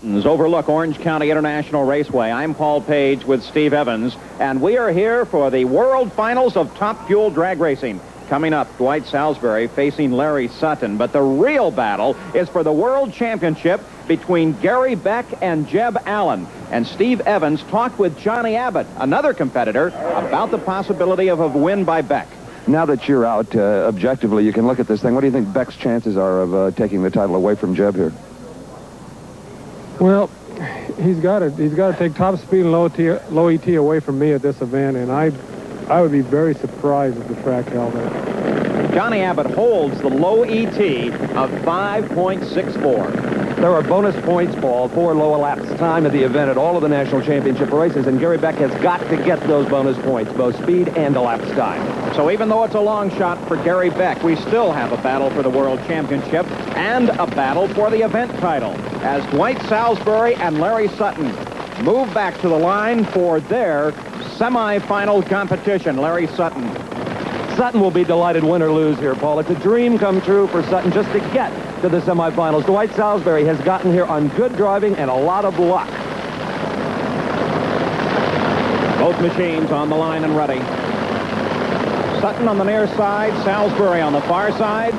Mountains overlook Orange County International Raceway. I'm Paul Page with Steve Evans, and we are here for the World Finals of Top Fuel Drag Racing. Coming up, Dwight Salisbury facing Larry Sutton, but the real battle is for the World Championship between Gary Beck and Jeb Allen. And Steve Evans talked with Johnny Abbott, another competitor, about the possibility of a win by Beck. Now that you're out, objectively, you can look at this thing. What do you think Beck's chances are of taking the title away from Jeb here? Well, he's got to take top speed and low ET away from me at this event, and I would be very surprised if the track held it. Johnny Abbott holds the low ET of 5.64. There are bonus points, Paul, for low elapsed time at the event at all of the national championship races, and Gary Beck has got to get those bonus points, both speed and elapsed time. So even though it's a long shot for Gary Beck, we still have a battle for the World Championship and a battle for the event title as Dwight Salisbury and Larry Sutton move back to the line for their semifinal competition. Larry Sutton. Sutton will be delighted, win or lose here, Paul. It's a dream come true for Sutton just to get to the semifinals. Dwight Salisbury has gotten here on good driving and a lot of luck. Both machines on the line and ready. Sutton on the near side, Salisbury on the far side.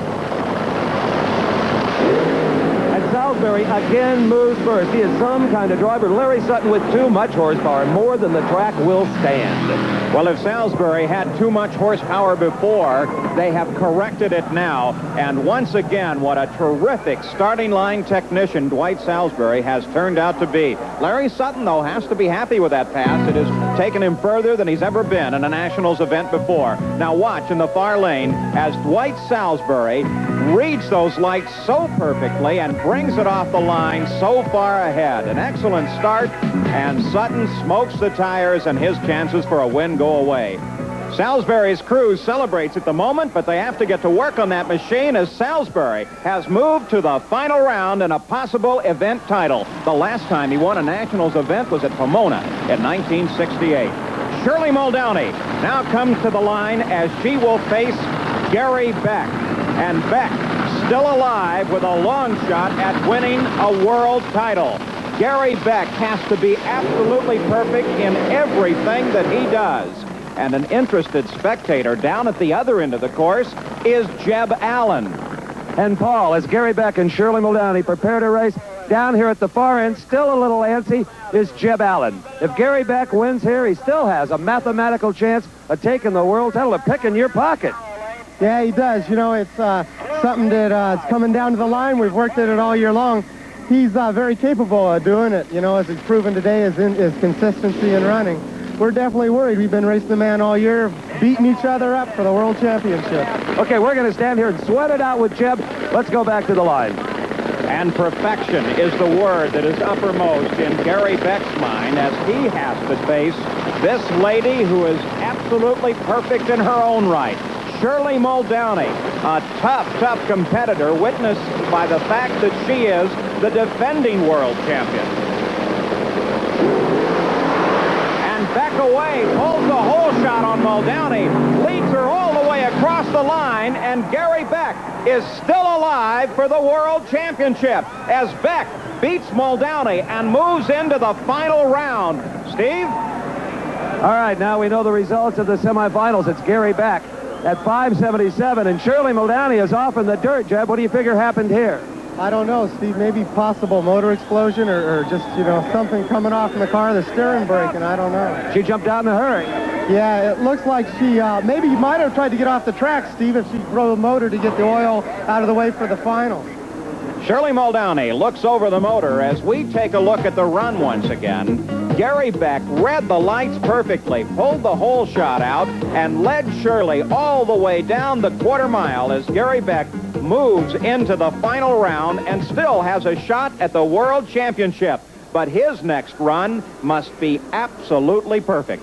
Salisbury again moves first. He is some kind of driver. Larry Sutton with too much horsepower, more than the track will stand. Well, if Salisbury had too much horsepower before, they have corrected it now. And once again, what a terrific starting line technician Dwight Salisbury has turned out to be. Larry Sutton, though, has to be happy with that pass. It has taken him further than he's ever been in a Nationals event before. Now watch in the far lane as Dwight Salisbury reads those lights so perfectly and brings it off the line so far ahead. An excellent start, and Sutton smokes the tires, and his chances for a win go away. Salisbury's crew celebrates at the moment, but they have to get to work on that machine as Salisbury has moved to the final round in a possible event title. The last time he won a Nationals event was at Pomona in 1968. Shirley Muldowney now comes to the line as she will face Gary Beck. And Beck still alive with a long shot at winning a world title. Gary Beck has to be absolutely perfect in everything that he does. And an interested spectator down at the other end of the course is Jeb Allen. And Paul, as Gary Beck and Shirley Muldowney prepare to race, down here at the far end, still a little antsy, is Jeb Allen. If Gary Beck wins here, he still has a mathematical chance of taking the world title, of picking your pocket. Yeah, he does. You know, it's something that's coming down to the line. We've worked at it all year long. He's very capable of doing it, you know, as he's proven today is consistency in running. We're definitely worried. We've been racing the man all year, beating each other up for the World Championship. Okay, we're going to stand here and sweat it out with Jeb. Let's go back to the line. And perfection is the word that is uppermost in Gary Beck's mind as he has to face this lady who is absolutely perfect in her own right. Shirley Muldowney, a tough competitor, witnessed by the fact that she is the defending world champion. And Beck away, pulls the whole shot on Muldowney, leads her all the way across the line, and Gary Beck is still alive for the world championship as Beck beats Muldowney and moves into the final round. Steve? All right, now we know the results of the semifinals. It's Gary Beck at 577, and Shirley Muldowney is off in the dirt. Jeb, what do you figure happened here? I don't know, Steve. Maybe possible motor explosion or just, you know, something coming off in the car, the steering breaking. I don't know. She jumped out in a hurry. Yeah, it looks like she maybe might have tried to get off the track, Steve, if she drove the motor to get the oil out of the way for the final. Shirley Muldowney looks over the motor as we take a look at the run once again. Gary Beck read the lights perfectly, pulled the whole shot out, and led Shirley all the way down the quarter mile as Gary Beck moves into the final round and still has a shot at the World Championship. But his next run must be absolutely perfect.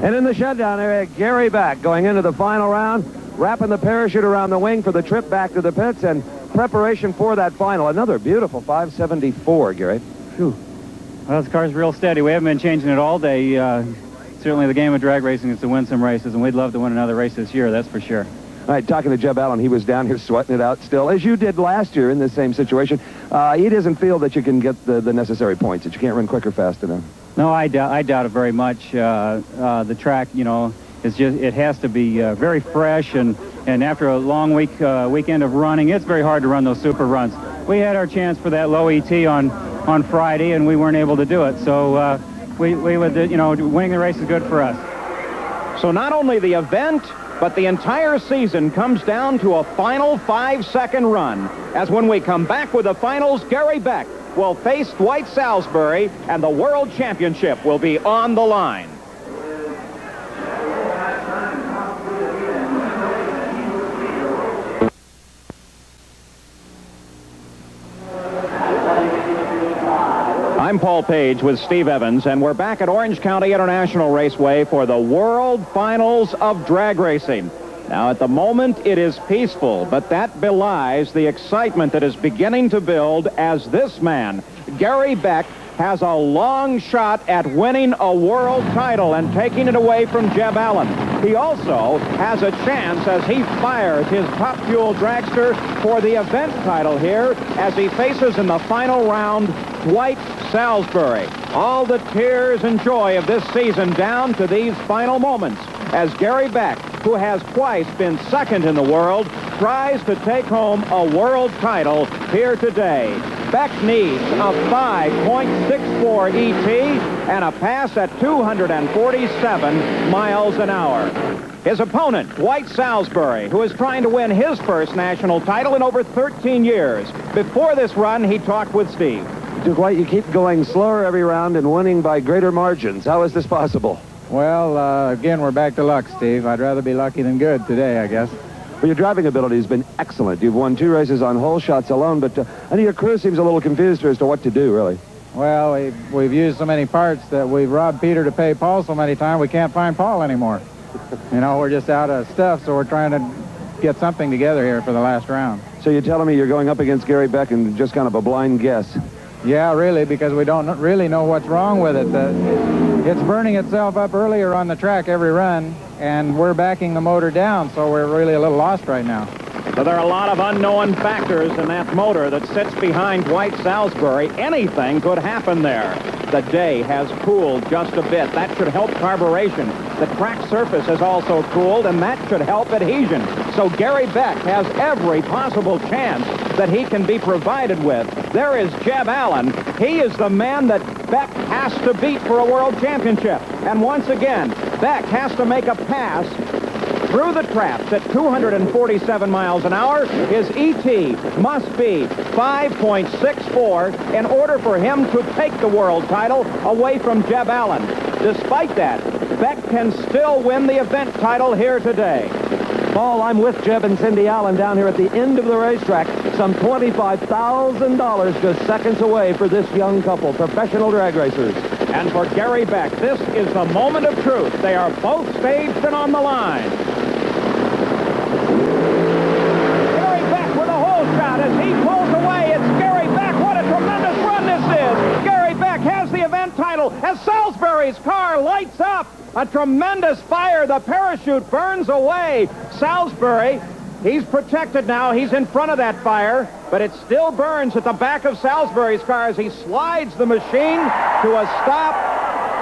And in the shutdown area, Gary Beck going into the final round, wrapping the parachute around the wing for the trip back to the pits and preparation for that final. Another beautiful 574, Gary. Whew. Well, this car's real steady. We haven't been changing it all day. Certainly the game of drag racing is to win some races, and we'd love to win another race this year, that's for sure. All right, talking to Jeb Allen, he was down here sweating it out still, as you did last year in the same situation. He doesn't feel that you can get the necessary points, that you can't run quick or fast enough. No, I doubt it very much. The track, you know, it has to be very fresh, and after a long weekend of running, it's very hard to run those super runs. We had our chance for that low ET on Friday, and we weren't able to do it. So we would, you know, winning the race is good for us. So not only the event, but the entire season comes down to a final 5-second run. As when we come back with the finals, Gary Beck will face Dwight Salisbury, and the World Championship will be on the line. I'm Paul Page with Steve Evans, and we're back at Orange County International Raceway for the World Finals of Drag Racing. Now, at the moment, it is peaceful, but that belies the excitement that is beginning to build as this man, Gary Beck, has a long shot at winning a world title and taking it away from Jeb Allen. He also has a chance as he fires his Top Fuel dragster for the event title here as he faces in the final round Dwight Salisbury. All the tears and joy of this season down to these final moments as Gary Beck, who has twice been second in the world, tries to take home a world title here today. Beck needs a 5.64 ET and a pass at 247 miles an hour. His opponent, Dwight Salisbury, who is trying to win his first national title in over 13 years. Before this run, he talked with Steve. Dwight, you keep going slower every round and winning by greater margins. How is this possible? Well, again, we're back to luck, Steve. I'd rather be lucky than good today, I guess. Well, your driving ability has been excellent. You've won 2 races on hole shots alone, but I know your crew seems a little confused as to what to do, really. Well, we've used so many parts that we've robbed Peter to pay Paul so many times we can't find Paul anymore. You know, we're just out of stuff, so we're trying to get something together here for the last round. So you're telling me you're going up against Gary Beck and just kind of a blind guess? Yeah, really, because we don't really know what's wrong with it. It's burning itself up earlier on the track every run, and we're backing the motor down, so we're really a little lost right now. So there are a lot of unknown factors in that motor that sits behind Dwight Salisbury. Anything could happen there. The day has cooled just a bit. That should help carburation. The track surface has also cooled, and that should help adhesion. So Gary Beck has every possible chance that he can be provided with. There is Jeb Allen. He is the man that Beck has to beat for a world championship. And once again, Beck has to make a pass through the traps at 247 miles an hour. His ET must be 5.64 in order for him to take the world title away from Jeb Allen. Despite that, Beck can still win the event title here today. Paul, I'm with Jeb and Cindy Allen down here at the end of the racetrack. Some $25,000 just seconds away for this young couple, professional drag racers. And for Gary Beck, this is the moment of truth. They are both staged and on the line. Gary Beck with a hole shot as he pulls away. It's Gary Beck. What a tremendous run this is. Gary Beck has the event title as Salisbury's car lights up. A tremendous fire. The parachute burns away. Salisbury, he's protected now. He's in front of that fire, but it still burns at the back of Salisbury's car as he slides the machine to a stop.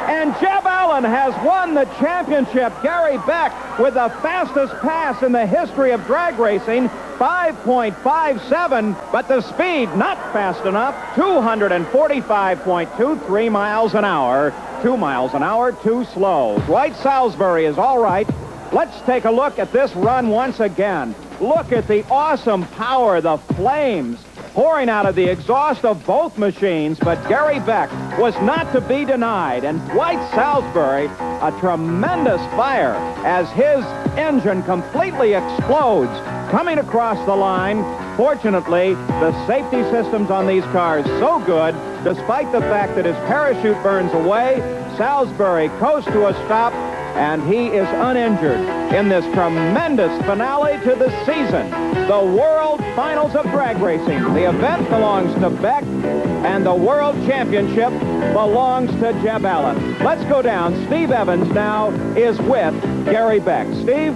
And Jeb Allen has won the championship. Gary Beck with the fastest pass in the history of drag racing, 5.57, but the speed not fast enough, 245.23 miles an hour. 2 miles an hour too slow. Dwight Salisbury is all right. Let's take a look at this run once again. Look at the awesome power, the flames pouring out of the exhaust of both machines, but Gary Beck was not to be denied, and Dwight Salisbury, a tremendous fire as his engine completely explodes coming across the line. Fortunately, the safety systems on these cars so good, despite the fact that his parachute burns away, Salisbury coasts to a stop, and he is uninjured in this tremendous finale to the season. The World Finals of Drag Racing. The event belongs to Beck, and the World Championship belongs to Jeb Allen. Let's go down. Steve Evans now is with Gary Beck. Steve?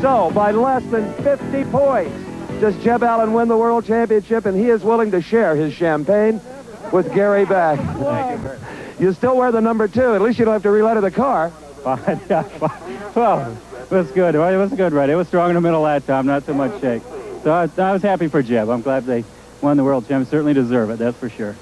So, by less than 50 points, does Jeb Allen win the World Championship, and he is willing to share his champagne with Gary Beck. You still wear the number 2. At least you don't have to re-letter the car. Well, it was good. It was a good ride. It was strong in the middle that time, not so much shake. So I was happy for Jeb. I'm glad they won the World Championship. Certainly deserve it, that's for sure.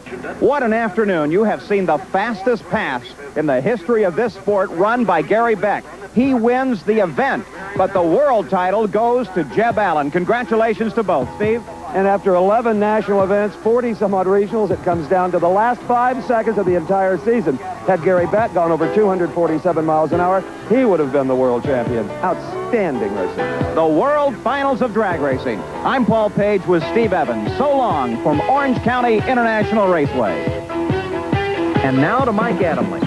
What an afternoon. You have seen the fastest pass in the history of this sport run by Gary Beck. He wins the event, but the world title goes to Jeb Allen. Congratulations to both. Steve? And after 11 national events, 40-some-odd regionals, it comes down to the last 5 seconds of the entire season. Had Gary Beck gone over 247 miles an hour, he would have been the world champion. Outstanding racing. The World Finals of Drag Racing. I'm Paul Page with Steve Evans. So long from Orange County International Raceway. And now to Mike Adamle.